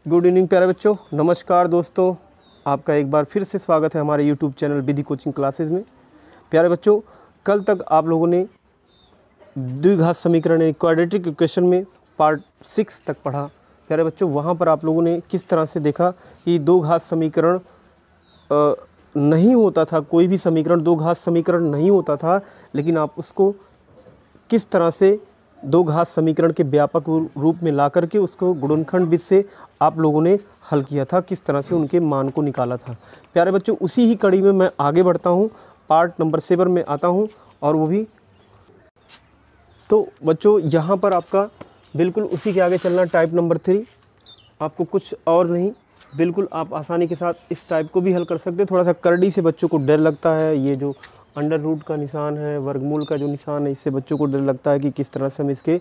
Good evening प्यारे बच्चों, नमस्कार दोस्तों। आपका एक बार फिर से स्वागत है हमारे यूट्यूब चैनल विधि कोचिंग क्लासेस में। प्यारे बच्चों, कल तक आप लोगों ने द्विघात समीकरण यानी क्वाड्रेटिक इक्वेशन में पार्ट 6 तक पढ़ा। प्यारे बच्चों, वहाँ पर आप लोगों ने किस तरह से देखा कि दो घात समीकरण नहीं होता था, कोई भी समीकरण दो घात समीकरण नहीं होता था, लेकिन आप उसको किस तरह से दो घात समीकरण के व्यापक रूप में ला करके उसको गुणनखंड विधि से आप लोगों ने हल किया था, किस तरह से उनके मान को निकाला था। प्यारे बच्चों, उसी ही कड़ी में मैं आगे बढ़ता हूँ, पार्ट नंबर 7 में आता हूँ। और वो भी तो बच्चों यहाँ पर आपका बिल्कुल उसी के आगे चलना, टाइप नंबर 3। आपको कुछ और नहीं, बिल्कुल आप आसानी के साथ इस टाइप को भी हल कर सकते हैं। थोड़ा सा करड़ी से बच्चों को डर लगता है, ये जो अंडर रूट का निशान है, वर्गमूल का जो निशान है, इससे बच्चों को डर लगता है कि किस तरह से हम इसके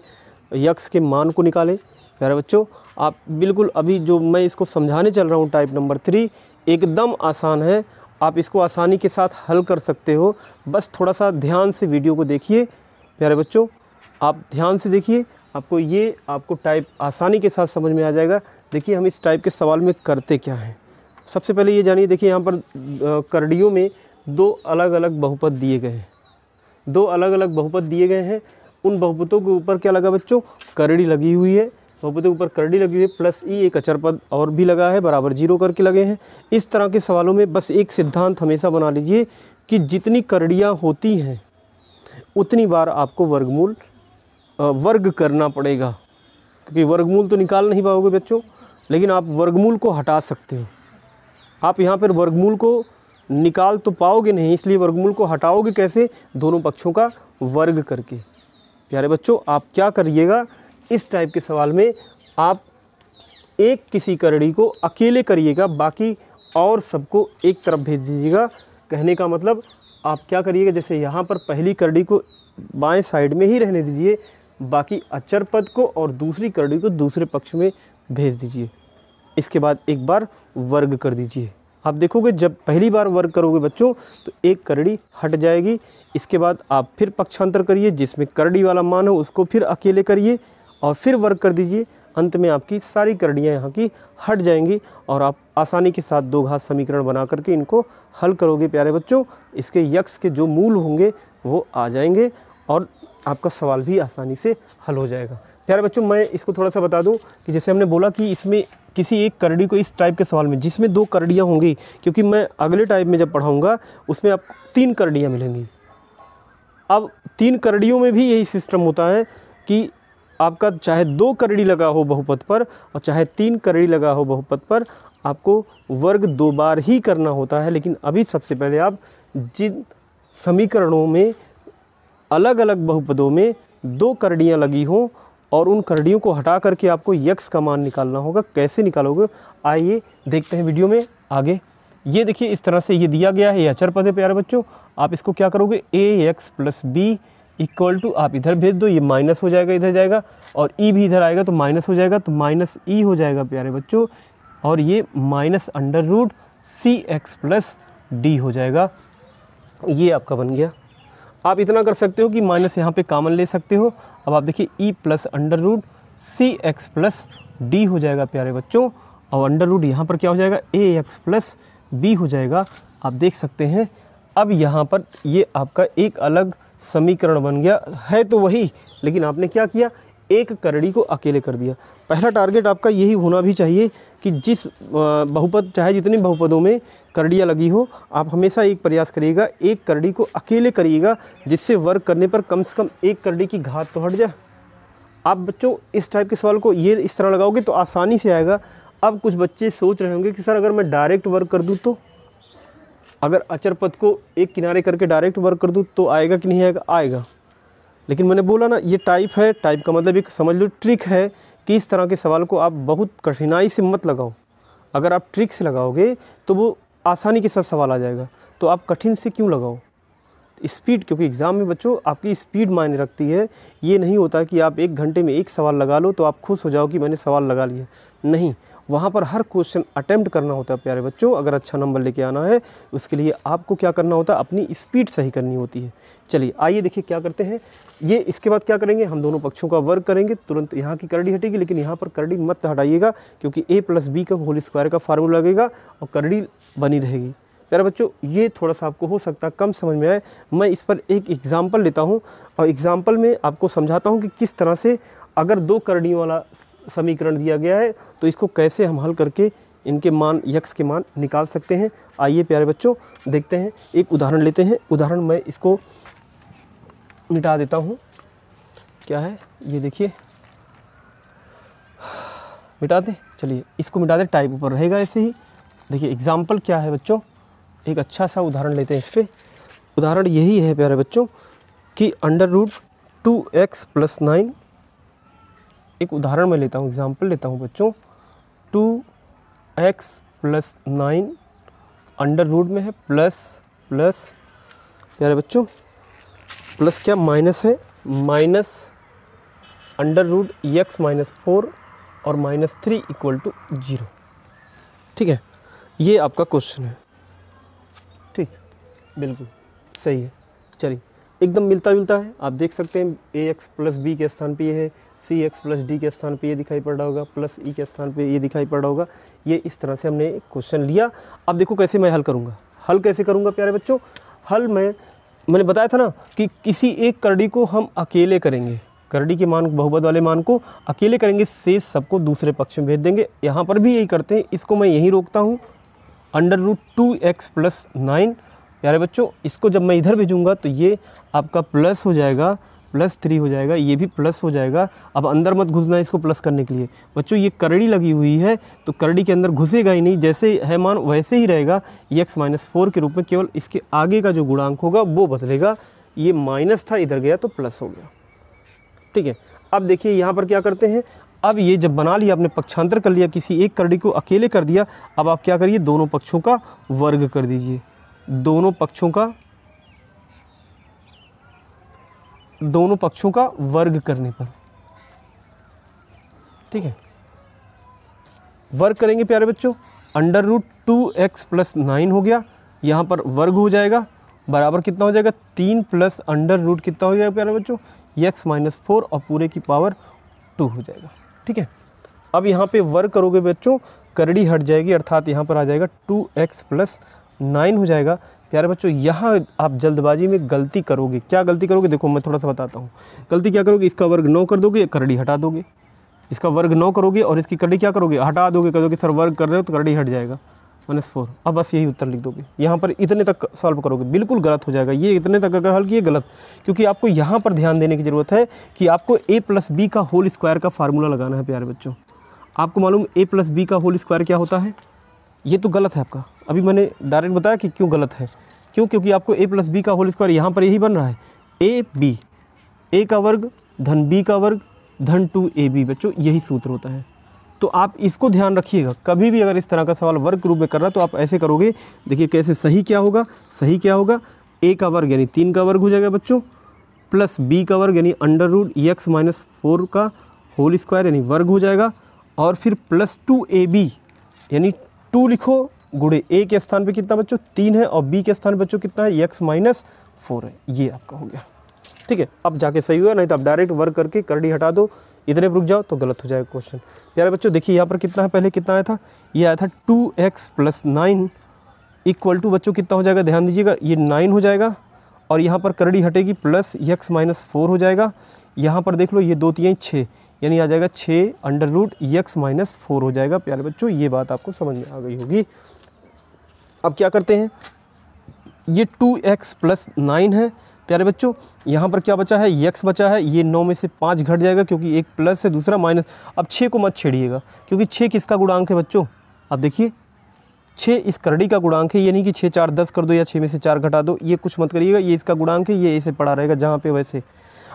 यक्स के मान को निकालें। प्यारे बच्चों, आप बिल्कुल अभी जो मैं इसको समझाने चल रहा हूँ, टाइप नंबर 3 एकदम आसान है, आप इसको आसानी के साथ हल कर सकते हो। बस थोड़ा सा ध्यान से वीडियो को देखिए। प्यारे बच्चों, आप ध्यान से देखिए, आपको टाइप आसानी के साथ समझ में आ जाएगा। देखिए हम इस टाइप के सवाल में करते क्या हैं। सबसे पहले ये जानिए, देखिए यहाँ पर करड़ियों में दो अलग अलग बहुपद दिए गए हैं, दो अलग अलग बहुपद दिए गए हैं। उन बहुपदों के ऊपर क्या लगा बच्चों? करड़ी लगी हुई है। बहुपदों के ऊपर करड़ी लगी हुई है, प्लस ई एक अचर पद और भी लगा है, बराबर 0 करके लगे हैं। इस तरह के सवालों में बस एक सिद्धांत हमेशा बना लीजिए कि जितनी करड़ियाँ होती हैं उतनी बार आपको वर्ग करना पड़ेगा, क्योंकि वर्गमूल तो निकाल नहीं पाओगे बच्चों, लेकिन आप वर्गमूल को हटा सकते हो। आप यहाँ पर वर्गमूल को निकाल तो पाओगे नहीं, इसलिए वर्गमूल को हटाओगे कैसे? दोनों पक्षों का वर्ग करके। प्यारे बच्चों, आप क्या करिएगा, इस टाइप के सवाल में आप एक किसी करड़ी को अकेले करिएगा, बाकी और सबको एक तरफ भेज दीजिएगा। कहने का मतलब आप क्या करिएगा, जैसे यहाँ पर पहली करड़ी को बाएं साइड में ही रहने दीजिए, बाकी अचर पद को और दूसरी करड़ी को दूसरे पक्ष में भेज दीजिए। इसके बाद एक बार वर्ग कर दीजिए। आप देखोगे जब पहली बार वर्ग करोगे बच्चों तो एक करड़ी हट जाएगी। इसके बाद आप फिर पक्षांतर करिए, जिसमें करड़ी वाला मान हो उसको फिर अकेले करिए और फिर वर्ग कर दीजिए। अंत में आपकी सारी करड़ियाँ यहाँ की हट जाएंगी और आप आसानी के साथ दो घात समीकरण बना करके इनको हल करोगे। प्यारे बच्चों, इसके यक्स के जो मूल होंगे वो आ जाएंगे और आपका सवाल भी आसानी से हल हो जाएगा। प्यारे बच्चों, मैं इसको थोड़ा सा बता दूं कि जैसे हमने बोला कि इसमें किसी एक करड़ी को इस टाइप के सवाल में जिसमें दो करड़ियाँ होंगी, क्योंकि मैं अगले टाइप में जब पढ़ाऊँगा उसमें आप 3 करड़ियाँ मिलेंगी। अब 3 करड़ियों में भी यही सिस्टम होता है कि आपका चाहे 2 करड़ी लगा हो बहुपद पर और चाहे 3 करड़ी लगा हो बहुपद पर, आपको वर्ग 2 बार ही करना होता है। लेकिन अभी सबसे पहले आप जिन समीकरणों में अलग अलग बहुपदों में 2 करड़ियाँ लगी हों और उन करड़ियों को हटा करके आपको यक्स का मान निकालना होगा। कैसे निकालोगे, आइए देखते हैं वीडियो में आगे। ये देखिए इस तरह से ये दिया गया है, ये अचर पद है। प्यारे बच्चों, आप इसको क्या करोगे, ax + b इक्वल टू, आप इधर भेज दो, ये माइनस हो जाएगा, इधर जाएगा, और ई भी इधर आएगा तो माइनस हो जाएगा, तो माइनस ई हो जाएगा प्यारे बच्चों, और ये -√cx + d हो जाएगा। ये आपका बन गया। आप इतना कर सकते हो कि माइनस यहाँ पे कॉमन ले सकते हो। अब आप देखिए e + √cx + d हो जाएगा प्यारे बच्चों, और अंडर रूट यहाँ पर क्या हो जाएगा, ax + b हो जाएगा। आप देख सकते हैं अब यहाँ पर ये आपका एक अलग समीकरण बन गया है, तो वही, लेकिन आपने क्या किया, एक करड़ी को अकेले कर दिया। पहला टारगेट आपका यही होना भी चाहिए कि जिस बहुपद, चाहे जितने बहुपदों में करड़ियाँ लगी हो, आप हमेशा एक प्रयास करिएगा, एक करड़ी को अकेले करिएगा, जिससे वर्ग करने पर कम से कम एक करड़ी की घात तो हट जाए। आप बच्चों इस टाइप के सवाल को ये इस तरह लगाओगे तो आसानी से आएगा। अब कुछ बच्चे सोच रहे होंगे कि सर अगर मैं डायरेक्ट वर्ग कर दूँ तो, अगर अचर पद को एक किनारे करके डायरेक्ट वर्ग कर दूँ तो आएगा कि नहीं आएगा? आएगा। लेकिन मैंने बोला ना, ये टाइप है, टाइप का मतलब एक समझ लो ट्रिक है कि इस तरह के सवाल को आप बहुत कठिनाई से मत लगाओ। अगर आप ट्रिक से लगाओगे तो वो आसानी के साथ सवाल आ जाएगा, तो आप कठिन से क्यों लगाओ? स्पीड, क्योंकि एग्ज़ाम में बच्चों आपकी स्पीड मायने रखती है। ये नहीं होता कि आप 1 घंटे में एक सवाल लगा लो तो आप खुश हो जाओ कि मैंने सवाल लगा लिया, नहीं। वहाँ पर हर क्वेश्चन अटेम्प्ट करना होता है प्यारे बच्चों। अगर अच्छा नंबर लेके आना है उसके लिए आपको क्या करना होता है, अपनी स्पीड सही करनी होती है। चलिए आइए देखिए क्या करते हैं ये। इसके बाद क्या करेंगे, हम दोनों पक्षों का वर्ग करेंगे। तुरंत यहाँ की करड़ी हटेगी, लेकिन यहाँ पर करड़ी मत हटाइएगा क्योंकि a + b का होल स्क्वायर का फार्मूला लगेगा और करड़ी बनी रहेगी। प्यारे बच्चों ये थोड़ा सा आपको हो सकता है कम समझ में आए, मैं इस पर एक एग्जाम्पल लेता हूँ और एग्जाम्पल में आपको समझाता हूँ कि किस तरह से अगर दो करणियों वाला समीकरण दिया गया है तो इसको कैसे हम हल करके इनके मान यक्स के मान निकाल सकते हैं। आइए प्यारे बच्चों देखते हैं, एक उदाहरण लेते हैं। उदाहरण मैं इसको मिटा देता हूँ, क्या है ये देखिए, मिटा दें। चलिए इसको मिटा दें, टाइप ऊपर रहेगा ऐसे ही। देखिए एग्जाम्पल क्या है बच्चों, एक अच्छा सा उदाहरण लेते हैं इस पर। उदाहरण यही है प्यारे बच्चों कि √2x + 9, एक उदाहरण मैं लेता हूँ, एग्जाम्पल लेता हूँ बच्चों। 2x + 9 अंडर रूट में है, प्लस प्यारे बच्चों प्लस क्या माइनस है, माइनस √x - 4 और -3 = 0। ठीक है, ये आपका क्वेश्चन है। ठीक, बिल्कुल सही है। चलिए एकदम मिलता जुलता है, आप देख सकते हैं ax + b के स्थान पे ये है, cx + d के स्थान पे ये दिखाई पड़ रहा होगा, प्लस e के स्थान पे ये दिखाई पड़ रहा होगा। ये इस तरह से हमने क्वेश्चन लिया। अब देखो कैसे मैं हल करूँगा। हल कैसे करूँगा प्यारे बच्चों, हल मैंने बताया था ना कि किसी एक करड़ी को हम अकेले करेंगे, करड़ी के मान बहुपद वाले मान को अकेले करेंगे, शेष सबको दूसरे पक्ष में भेज देंगे। यहाँ पर भी यही करते हैं, इसको मैं यहीं रोकता हूँ। √2x + 9 प्यारे बच्चों, इसको जब मैं इधर भेजूँगा तो ये आपका प्लस हो जाएगा, +3 हो जाएगा, ये भी प्लस हो जाएगा। अब अंदर मत घुसना इसको प्लस करने के लिए बच्चों, ये करड़ी लगी हुई है तो करड़ी के अंदर घुसेगा ही नहीं, जैसे है मान वैसे ही रहेगा x - 4 के रूप में। केवल इसके आगे का जो गुणांक होगा वो बदलेगा। ये माइनस था, इधर गया तो प्लस हो गया। ठीक है, अब देखिए यहाँ पर क्या करते हैं। अब ये जब बना लिया, आपने पक्षांतर कर लिया, किसी एक करड़ी को अकेले कर दिया। अब आप क्या करिए, दोनों पक्षों का वर्ग कर दीजिए। दोनों पक्षों का वर्ग करने पर, ठीक है, वर्ग करेंगे प्यारे बच्चों। √2x + 9 हो गया, यहाँ पर वर्ग हो जाएगा, बराबर कितना हो जाएगा, 3 + अंडर रूट कितना हो जाएगा प्यारे बच्चों, x - 4 और पूरे की पावर 2 हो जाएगा। ठीक है, अब यहाँ पे वर्ग करोगे बच्चों, करड़ी हट जाएगी, अर्थात यहाँ पर आ जाएगा 2x + 9 हो जाएगा। प्यारे बच्चों यहाँ आप जल्दबाजी में गलती करोगे। क्या गलती करोगे, देखो मैं थोड़ा सा बताता हूँ। गलती क्या करोगे, इसका वर्ग 9 कर दोगे, करड़ी हटा दोगे। इसका वर्ग 9 करोगे और इसकी करड़ी क्या करोगे, हटा दोगे, कहोगे सर वर्ग कर रहे हो तो करड़ी हट जाएगा, -4। अब बस यही उत्तर लिख दोगे। यहाँ पर इतने तक सॉल्व करोगे, बिल्कुल गलत हो जाएगा। ये इतने तक अगर हल किए गलत, क्योंकि आपको यहाँ पर ध्यान देने की ज़रूरत है कि आपको a + b का होल स्क्वायर का फार्मूला लगाना है प्यारे बच्चों। आपको मालूम a + b का होल स्क्वायर क्या होता है, ये तो गलत है आपका। अभी मैंने डायरेक्ट बताया कि क्यों गलत है, क्योंकि आपको a + b का होल स्क्वायर यहाँ पर यही बन रहा है, a का वर्ग धन b का वर्ग धन 2ab बच्चों, यही सूत्र होता है। तो आप इसको ध्यान रखिएगा, कभी भी अगर इस तरह का सवाल वर्ग के रूप में कर रहा है तो आप ऐसे करोगे। देखिए कैसे सही क्या होगा, सही क्या होगा, a का वर्ग यानी 3 का वर्ग हो जाएगा बच्चों, प्लस b का वर्ग यानी √x - 4 का होल स्क्वायर यानी वर्ग हो जाएगा, और फिर प्लस 2ab यानी 2 लिखो, गुणे a के स्थान पे कितना बच्चों 3 है और b के स्थान पे बच्चों कितना है x - 4 है। ये आपका हो गया। ठीक है, अब जाके सही हुआ, नहीं तो आप डायरेक्ट वर्ग करके करड़ी हटा दो, इतने रुक जाओ तो गलत हो जाएगा क्वेश्चन। प्यारे बच्चों देखिए यहाँ पर कितना है, पहले कितना आया था, ये आया था 2x + 9 = बच्चों कितना हो जाएगा, ध्यान दीजिएगा, ये 9 हो जाएगा और यहाँ पर करड़ी हटेगी, प्लस x - 4 हो जाएगा। यहाँ पर देख लो ये 2 3 6 यानी आ जाएगा 6 √x - 4 हो जाएगा। प्यारे बच्चों ये बात आपको समझ में आ गई होगी। अब क्या करते हैं, ये 2x + 9 है प्यारे बच्चों, यहाँ पर क्या बचा है, x बचा है, ये 9 में से 5 घट जाएगा क्योंकि एक प्लस है दूसरा माइनस। अब 6 को मत छेड़िएगा क्योंकि 6 किसका गुणांक है बच्चों, अब देखिए 6 इस करड़ी का गुणांक है, ये नहीं कि 6 4 10 कर दो या 6 में से 4 घटा दो, ये कुछ मत करिएगा, ये इसका गुणांक है, ये ऐसे पड़ा रहेगा जहाँ पे वैसे।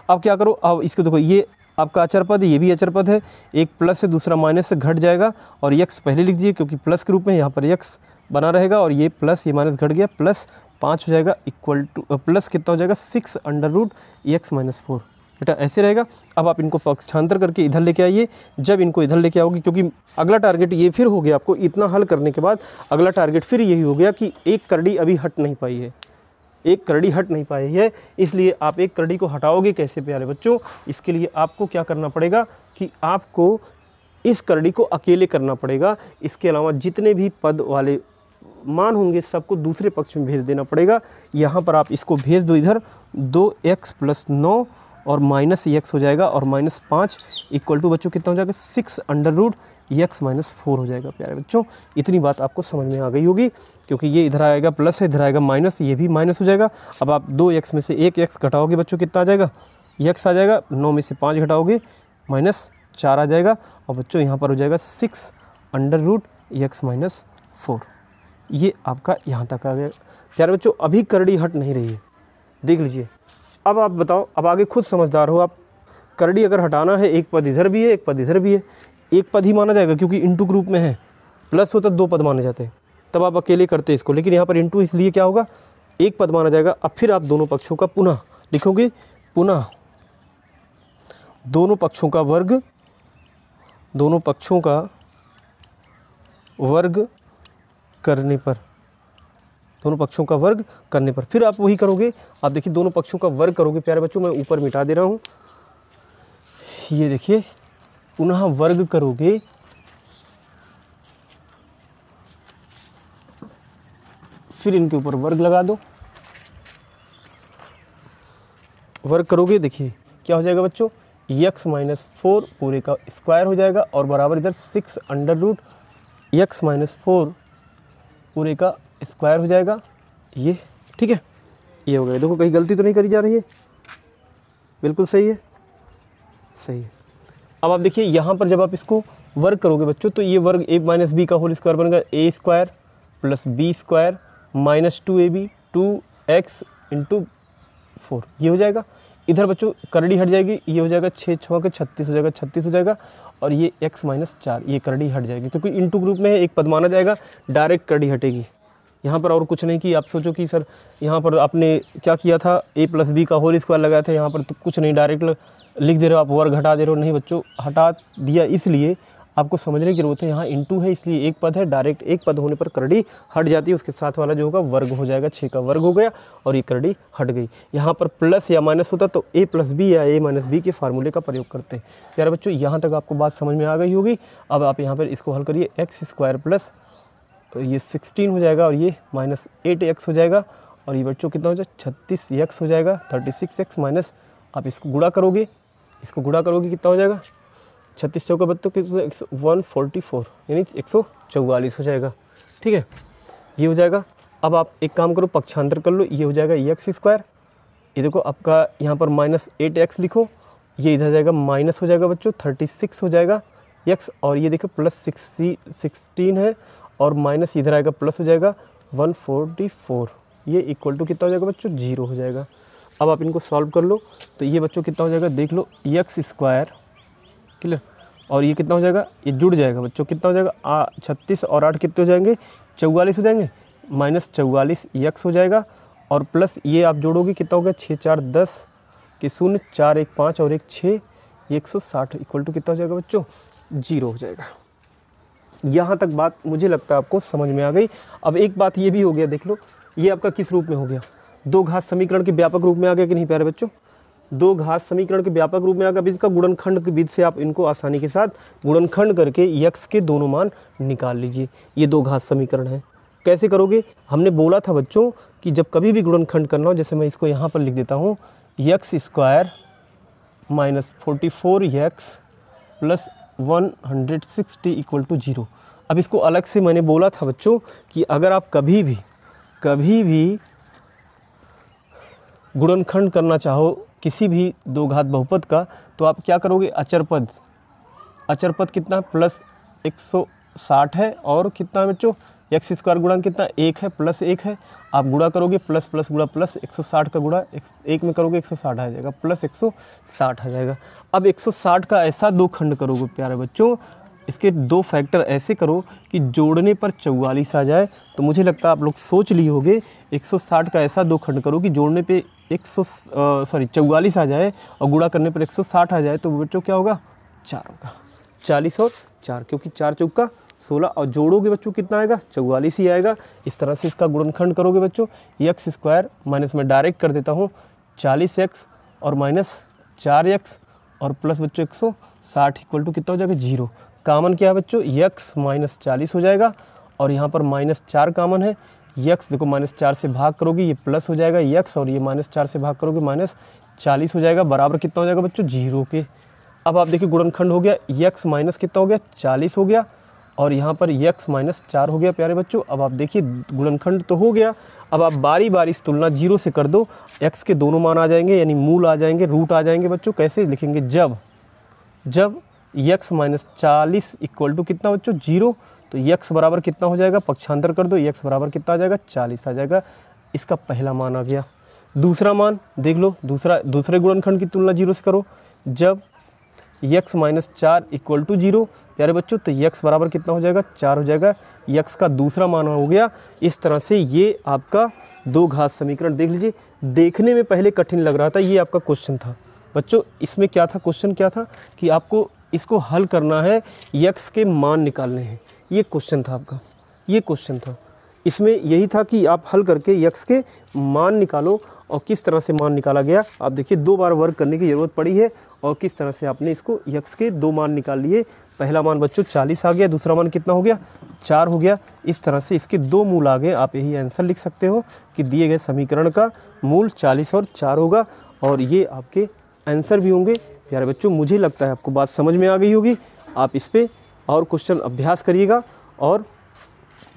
अब क्या करो, अब इसको देखो, ये आपका अचर पद है, ये भी अचर पद है, एक प्लस से दूसरा माइनस से घट जाएगा और x पहले लिख दीजिए क्योंकि प्लस के रूप में यहाँ पर x बना रहेगा, और ये प्लस ये माइनस घट गया, प्लस 5 हो जाएगा, इक्वल टू प्लस कितना हो जाएगा 6 √x - 4 बेटा ऐसे रहेगा। अब आप इनको पक्षांतर करके इधर लेके आइए। जब इनको इधर लेके आओगे, क्योंकि अगला टारगेट ये फिर हो गया आपको, इतना हल करने के बाद अगला टारगेट फिर यही हो गया कि एक करड़ी अभी हट नहीं पाई है, एक करड़ी हट नहीं पाई है। इसलिए आप एक करड़ी को हटाओगे कैसे प्यारे बच्चों? इसके लिए आपको क्या करना पड़ेगा कि आपको इस करड़ी को अकेले करना पड़ेगा। इसके अलावा जितने भी पद वाले मान होंगे सबको दूसरे पक्ष में भेज देना पड़ेगा। यहाँ पर आप इसको भेज दो इधर, 2x + 9 और -x हो जाएगा, और -5 इक्वल टू बच्चों कितना हो जाएगा? 6√x - 4 हो जाएगा प्यारे बच्चों। इतनी बात आपको समझ में आ गई होगी, क्योंकि ये इधर आएगा प्लस है, इधर आएगा माइनस, ये भी माइनस हो जाएगा। अब आप 2x में से 1x घटाओगे बच्चों, कितना आ जाएगा? x आ जाएगा। 9 में से 5 घटाओगे -4 आ जाएगा, और बच्चों यहाँ पर हो जाएगा 6√x - 4। ये आपका यहाँ तक आ गया प्यारे बच्चों। अभी करड़ी हट नहीं रही है, देख लीजिए। अब आप बताओ, अब आगे खुद समझदार हो आप। करड़ी अगर हटाना है, एक पद इधर भी है, एक पद इधर भी है, एक पद ही माना जाएगा क्योंकि इंटू ग्रुप में है। प्लस होता 2 पद माने जाते हैं, तब आप अकेले करते इसको, लेकिन यहाँ पर इंटू इसलिए क्या होगा? एक पद माना जाएगा। अब फिर आप दोनों पक्षों का पुनः लिखोगे, पुनः दोनों पक्षों का वर्ग, दोनों पक्षों का वर्ग करने पर, दोनों पक्षों का वर्ग करने पर फिर आप वही करोगे। आप देखिए दोनों पक्षों का वर्ग करोगे प्यारे बच्चों, मैं ऊपर मिटा दे रहा हूँ, ये देखिए, पुनः वर्ग करोगे, फिर इनके ऊपर वर्ग लगा दो, वर्ग करोगे, देखिए क्या हो जाएगा बच्चों? x - 4 पूरे का स्क्वायर हो जाएगा, और बराबर इधर 6√x - 4 पूरे का स्क्वायर हो जाएगा। ये ठीक है, ये हो गया। देखो कहीं गलती तो नहीं करी जा रही है, बिल्कुल सही है, सही है। अब आप देखिए यहाँ पर जब आप इसको वर्ग करोगे बच्चों, तो ये वर्ग a - b का होल स्क्वायर बनेगा, a² + b² - 2ab 2x × 4, ये हो जाएगा। इधर बच्चों करड़ी हट जाएगी, ये हो जाएगा 6 × 6 = 36 हो जाएगा, 36 हो जाएगा, और ये x - 4 ये करड़ी हट जाएगी, क्योंकि इंटू ग्रुप में है, एक पद माना जाएगा, डायरेक्ट करड़ी हटेगी। यहाँ पर और कुछ नहीं की। आप सोचो कि सर यहाँ पर आपने क्या किया था, a + b का होल स्क्वायर लगाया था, यहाँ पर तो कुछ नहीं, डायरेक्ट लिख दे रहे हो आप, वर्ग हटा दे रहे हो। नहीं बच्चों, हटा दिया इसलिए आपको समझने की जरूरत है, यहाँ इंटू है इसलिए एक पद है, डायरेक्ट एक पद होने पर करड़ी हट जाती है, उसके साथ वाला जो होगा वर्ग हो जाएगा, 6 का वर्ग हो गया, और ये करड़ी हट गई। यहाँ पर प्लस या माइनस होता तो a + b या a - b के फार्मूले का प्रयोग करते हैं। यार बच्चों यहाँ तक आपको बात समझ में आ गई होगी। अब आप यहाँ पर इसको हल करिए, x² प्लस ये 16 हो जाएगा, और ये -8x हो जाएगा, और ये बच्चों कितना हो जाएगा? 36x हो जाएगा, 36x माइनस, आप इसको गुणा करोगे, इसको गुणा करोगे कितना हो जाएगा? 36 चौका बच्चों 144 यानी 144 हो जाएगा। ठीक है, ये हो जाएगा। अब आप एक काम करो, पक्षांतर कर लो, ये हो जाएगा x², ये देखो आपका यहाँ पर -8x लिखो, ये इधर जाएगा माइनस हो जाएगा बच्चों, 36 हो जाएगा x, और ये देखो प्लस 16 है, और माइनस इधर आएगा प्लस हो जाएगा 144, ये इक्वल टू कितना हो जाएगा बच्चों? 0 हो जाएगा। अब आप इनको सॉल्व कर लो, तो ये बच्चों कितना हो जाएगा? देख लो, x², क्लियर, और ये कितना हो जाएगा? ये जुड़ जाएगा बच्चों, कितना हो जाएगा? 36 और 8 कितने हो जाएंगे? 44 हो जाएंगे, -44 x हो जाएगा, और प्लस ये आप जोड़ोगे कितना हो गया? 6 4 10 के 0, 4 1 5 और 1 6, ये 160 इक्वल टू कितना हो जाएगा बच्चों? 0 हो जाएगा। यहाँ तक बात मुझे लगता है आपको समझ में आ गई। अब एक बात ये भी हो गया, देख लो, ये आपका किस रूप में हो गया? दो घात समीकरण के व्यापक रूप में आ गया कि नहीं प्यारे बच्चों? दो घात समीकरण के व्यापक रूप में आ गया। अब इसका गुणनखंड की विधि से आप इनको आसानी के साथ गुणनखंड करके x के दोनों मान निकाल लीजिए। ये दो घात समीकरण है। कैसे करोगे? हमने बोला था बच्चों कि जब कभी भी गुणनखंड करना हो, जैसे मैं इसको यहाँ पर लिख देता हूँ, x² - 44x + 160 इक्वल टू 0। अब इसको अलग से मैंने बोला था बच्चों कि अगर आप कभी भी गुणनखंड करना चाहो किसी भी दो घात बहुपद का, तो आप क्या करोगे? अचर पद कितना? प्लस 160 है, और कितना है बच्चों? x² गुणा कितना? 1 है, प्लस 1 है, आप गुणा करोगे, प्लस प्लस गुणा प्लस, 160 का गुणा 1 में करोगे 160 आ जाएगा, प्लस 160 आ जाएगा। अब 160 का ऐसा दो खंड करोगे प्यारे बच्चों, इसके दो फैक्टर ऐसे करो कि जोड़ने पर 44 आ जाए। तो मुझे लगता है आप लोग सोच लिए होंगे, 160 का ऐसा दो खंड करो कि जोड़ने पे 44 आ जाए और गुणा करने पर 160 आ जाए तो बच्चों क्या होगा 4 होगा। 40 और 4, क्योंकि 4 चौका 16 और जोड़ोगे बच्चों कितना आएगा 44 ही आएगा। इस तरह से इसका गुणनखंड करोगे बच्चों एक्स स्क्वायर माइनस में डायरेक्ट कर देता हूँ 40x और माइनस 4x और प्लस बच्चों 160 इक्वल टू कितना हो जाएगा 0। कामन क्या है बच्चों x माइनस 40 हो जाएगा और यहाँ पर माइनस 4 कामन है। x देखो माइनस 4 से भाग करोगे ये प्लस हो जाएगा x और ये माइनस 4 से भाग करोगे माइनस 40 हो जाएगा, बराबर कितना हो जाएगा बच्चों 0 के। अब आप देखिए गुणनखंड हो गया x माइनस कितना हो गया 40 हो गया और यहाँ पर x माइनस 4 हो गया प्यारे बच्चों। अब आप देखिए गुणनखंड तो हो गया, अब आप बारी बारी इस तुलना 0 से कर दो, x के दोनों मान आ जाएंगे यानी मूल आ जाएंगे, रूट आ जाएंगे बच्चों। कैसे लिखेंगे जब x माइनस 40 इक्वल टू कितना बच्चों 0, तो x बराबर कितना हो जाएगा, पक्षांतर कर दो, x बराबर कितना आ जाएगा 40 आ जाएगा। इसका पहला मान आ गया। दूसरा मान देख लो, दूसरे गुणनखंड की तुलना 0 से करो। जब x माइनस 4 इक्वल टू 0 प्यारे बच्चों तो x बराबर कितना हो जाएगा 4 हो जाएगा। x का दूसरा मान हो गया। इस तरह से ये आपका दो घात समीकरण देख लीजिए। देखने में पहले कठिन लग रहा था, ये आपका क्वेश्चन था बच्चों। इसमें क्या था, क्वेश्चन क्या था कि आपको इसको हल करना है, x के मान निकालने हैं, ये क्वेश्चन था आपका, ये क्वेश्चन था। इसमें यही था कि आप हल करके x के मान निकालो और किस तरह से मान निकाला गया आप देखिए। 2 बार वर्क करने की ज़रूरत पड़ी है और किस तरह से आपने इसको x के 2 मान निकाल लिए। पहला मान बच्चों 40 आ गया, दूसरा मान कितना हो गया 4 हो गया। इस तरह से इसके 2 मूल आ गए। आप यही आंसर लिख सकते हो कि दिए गए समीकरण का मूल 40 और 4 होगा और ये आपके आंसर भी होंगे। प्यारे बच्चों मुझे लगता है आपको बात समझ में आ गई होगी। आप इस पर और क्वेश्चन अभ्यास करिएगा। और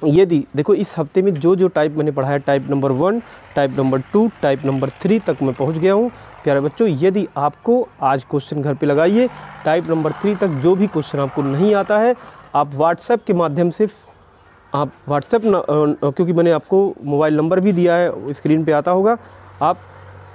यदि देखो इस हफ्ते में जो टाइप मैंने पढ़ाया, type number 1, type number 2, type number 3 तक मैं पहुंच गया हूं। प्यारे बच्चों यदि आपको आज क्वेश्चन घर पे लगाइए, टाइप नंबर 3 तक जो भी क्वेश्चन आपको नहीं आता है आप व्हाट्सएप के माध्यम से, आप व्हाट्सएप क्योंकि मैंने आपको मोबाइल नंबर भी दिया है, स्क्रीन पे आता होगा, आप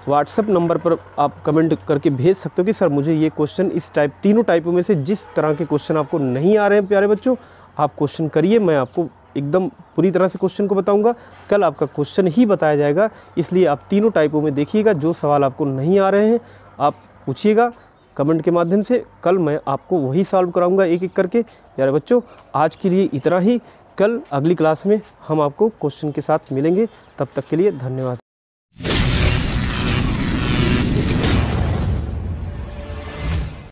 व्हाट्सएप नंबर पर आप कमेंट करके भेज सकते हो कि सर मुझे ये क्वेश्चन इस टाइप, तीनों टाइपों में से जिस तरह के क्वेश्चन आपको नहीं आ रहे हैं प्यारे बच्चों, आप क्वेश्चन करिए। मैं आपको एकदम पूरी तरह से क्वेश्चन को बताऊंगा। कल आपका क्वेश्चन ही बताया जाएगा, इसलिए आप तीनों टाइपों में देखिएगा। जो सवाल आपको नहीं आ रहे हैं आप पूछिएगा कमेंट के माध्यम से। कल मैं आपको वही सॉल्व कराऊंगा एक एक करके। प्यारे बच्चों आज के लिए इतना ही। कल अगली क्लास में हम आपको क्वेश्चन के साथ मिलेंगे। तब तक के लिए धन्यवाद।